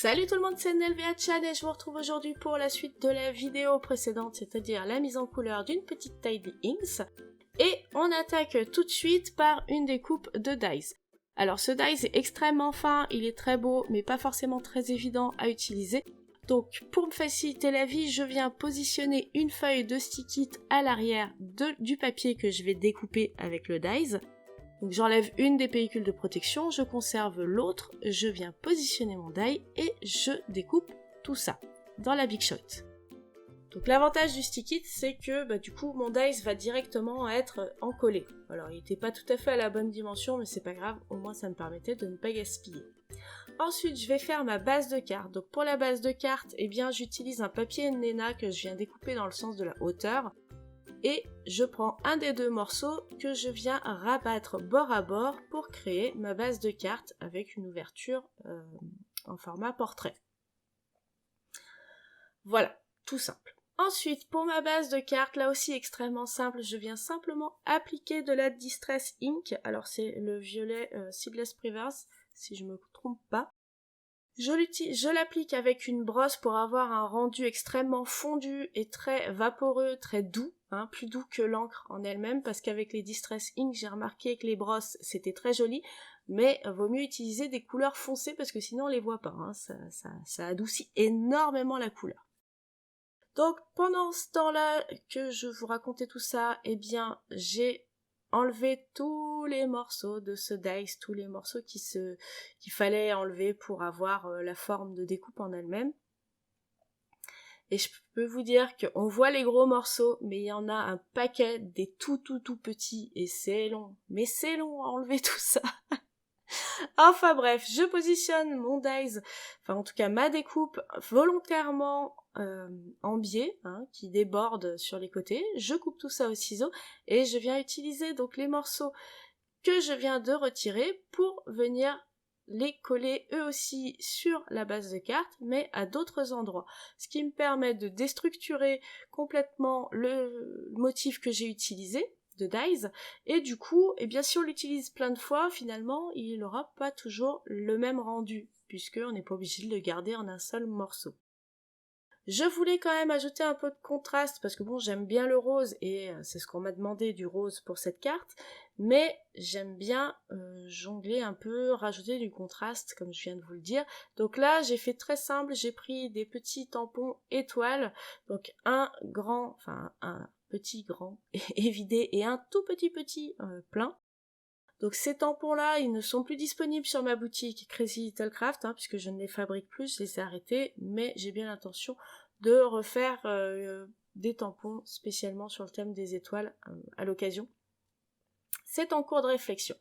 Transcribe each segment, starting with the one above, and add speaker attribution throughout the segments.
Speaker 1: Salut tout le monde, c'est NLVHan et je vous retrouve aujourd'hui pour la suite de la vidéo précédente, c'est-à-dire la mise en couleur d'une petite Tidy Inks. Et on attaque tout de suite par une découpe de dies. Alors ce dies est extrêmement fin, il est très beau, mais pas forcément très évident à utiliser. Donc pour me faciliter la vie, je viens positionner une feuille de stick it à l'arrière du papier que je vais découper avec le dies. Donc j'enlève une des pellicules de protection, je conserve l'autre, je viens positionner mon die et je découpe tout ça dans la Big Shot. Donc l'avantage du stick it, c'est que du coup mon dies va directement être encollé. Alors il n'était pas tout à fait à la bonne dimension, mais c'est pas grave, au moins ça me permettait de ne pas gaspiller. Ensuite je vais faire ma base de carte. Donc pour la base de carte, eh bien j'utilise un papier Nena que je viens découper dans le sens de la hauteur. Et je prends un des deux morceaux que je viens rabattre bord à bord pour créer ma base de carte avec une ouverture en format portrait. Voilà, tout simple. Ensuite, pour ma base de carte, là aussi extrêmement simple, je viens simplement appliquer de la Distress Ink. Alors c'est le violet Seedless Preverse, si je ne me trompe pas. Je l'applique avec une brosse pour avoir un rendu extrêmement fondu et très vaporeux, très doux, plus doux que l'encre en elle-même, parce qu'avec les Distress Ink, j'ai remarqué que les brosses, c'était très joli, mais vaut mieux utiliser des couleurs foncées, parce que sinon on les voit pas, ça adoucit énormément la couleur. Donc pendant ce temps-là que je vous racontais tout ça, eh bien j'ai enlevé tous les morceaux de ce dies, tous les morceaux qu'il fallait enlever pour avoir la forme de découpe en elle-même. Et je peux vous dire qu'on voit les gros morceaux, mais il y en a un paquet des tout petits, et c'est long. Mais c'est long à enlever tout ça. Enfin bref, je positionne mon dies, enfin en tout cas ma découpe, volontairement en biais, qui déborde sur les côtés. Je coupe tout ça au ciseau et je viens utiliser donc les morceaux que je viens de retirer pour venir les coller eux aussi sur la base de carte, mais à d'autres endroits. Ce qui me permet de déstructurer complètement le motif que j'ai utilisé, de dies, et du coup, eh bien, si on l'utilise plein de fois, finalement, il n'aura pas toujours le même rendu, puisqu'on n'est pas obligé de le garder en un seul morceau. Je voulais quand même ajouter un peu de contraste, parce que bon, j'aime bien le rose, et c'est ce qu'on m'a demandé du rose pour cette carte, mais j'aime bien jongler un peu, rajouter du contraste, comme je viens de vous le dire. Donc là, j'ai fait très simple, j'ai pris des petits tampons étoiles, donc un petit grand évidé et un tout petit plein. Donc ces tampons-là, ils ne sont plus disponibles sur ma boutique Crazy Little Craft, puisque je ne les fabrique plus, je les ai arrêtés, mais j'ai bien l'intention de refaire des tampons spécialement sur le thème des étoiles à l'occasion. C'est en cours de réflexion.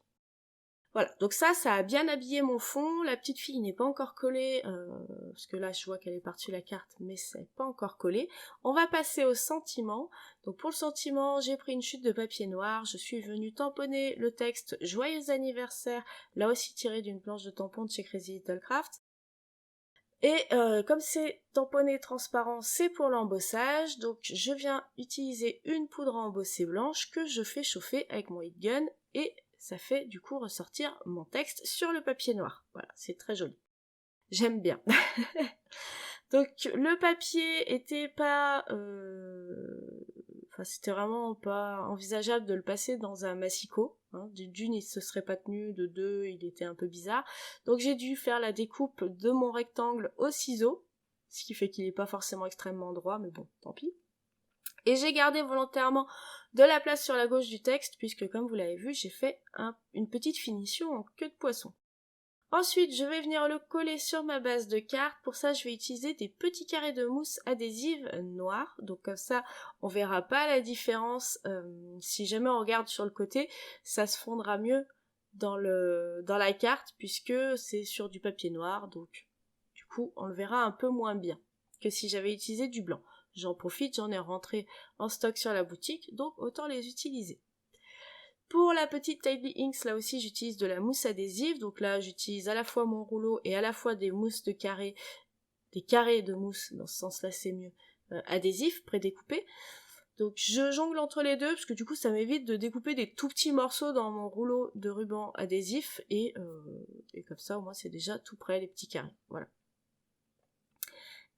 Speaker 1: Voilà, donc ça a bien habillé mon fond. La petite fille n'est pas encore collée, parce que là je vois qu'elle est par-dessus la carte, mais c'est pas encore collé. On va passer au sentiment. Donc pour le sentiment, j'ai pris une chute de papier noir, je suis venue tamponner le texte « Joyeux anniversaire », là aussi tiré d'une planche de tampon de chez Crazy Little Craft. Et comme c'est tamponné transparent, c'est pour l'embossage, donc je viens utiliser une poudre à embosser blanche que je fais chauffer avec mon heat gun, et ça fait du coup ressortir mon texte sur le papier noir. Voilà, c'est très joli. J'aime bien. Donc le papier était pas... c'était vraiment pas envisageable de le passer dans un massicot. D'une, il se serait pas tenu, de deux, il était un peu bizarre. Donc j'ai dû faire la découpe de mon rectangle au ciseau, ce qui fait qu'il n'est pas forcément extrêmement droit, mais bon, tant pis. Et j'ai gardé volontairement de la place sur la gauche du texte, puisque comme vous l'avez vu, j'ai fait une petite finition en queue de poisson. Ensuite, je vais venir le coller sur ma base de carte. Pour ça, je vais utiliser des petits carrés de mousse adhésive noire. Donc comme ça, on verra pas la différence. Si jamais on regarde sur le côté, ça se fondra mieux dans la carte, puisque c'est sur du papier noir. Donc du coup, on le verra un peu moins bien que si j'avais utilisé du blanc. J'en profite, j'en ai rentré en stock sur la boutique, donc autant les utiliser. Pour la petite Tidy Inks, là aussi j'utilise de la mousse adhésive, donc là j'utilise à la fois mon rouleau et à la fois des mousses de carrés, des carrés de mousse, dans ce sens-là c'est mieux, adhésifs, prédécoupés. Donc je jongle entre les deux, parce que du coup ça m'évite de découper des tout petits morceaux dans mon rouleau de ruban adhésif, et comme ça au moins c'est déjà tout prêt, les petits carrés, voilà.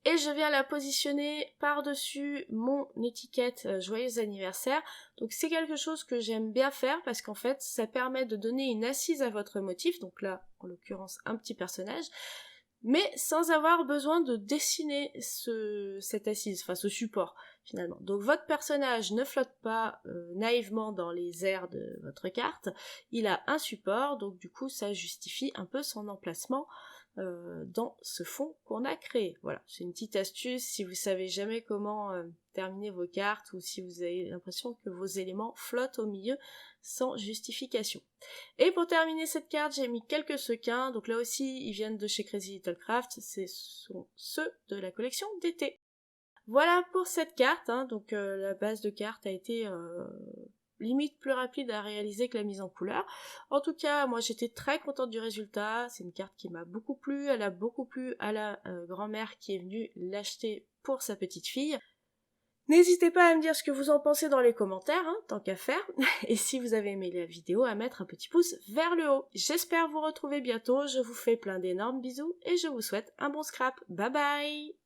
Speaker 1: et je viens la positionner par-dessus mon étiquette joyeux anniversaire. Donc c'est quelque chose que j'aime bien faire parce qu'en fait ça permet de donner une assise à votre motif, donc là en l'occurrence un petit personnage, mais sans avoir besoin de dessiner cette assise, enfin ce support finalement. Donc votre personnage ne flotte pas naïvement dans les airs de votre carte, il a un support, donc du coup ça justifie un peu son emplacement dans ce fond qu'on a créé. Voilà, c'est une petite astuce si vous savez jamais comment terminer vos cartes ou si vous avez l'impression que vos éléments flottent au milieu sans justification. Et pour terminer cette carte, j'ai mis quelques sequins, donc là aussi ils viennent de chez Crazy Little Craft, ce sont ceux de la collection d'été. Voilà pour cette carte, hein. Donc la base de carte a été limite plus rapide à réaliser que la mise en couleur. En tout cas, moi j'étais très contente du résultat, c'est une carte qui m'a beaucoup plu, elle a beaucoup plu à la grand-mère qui est venue l'acheter pour sa petite fille. N'hésitez pas à me dire ce que vous en pensez dans les commentaires, hein, tant qu'à faire, et si vous avez aimé la vidéo, à mettre un petit pouce vers le haut. J'espère vous retrouver bientôt, je vous fais plein d'énormes bisous, et je vous souhaite un bon scrap. Bye bye!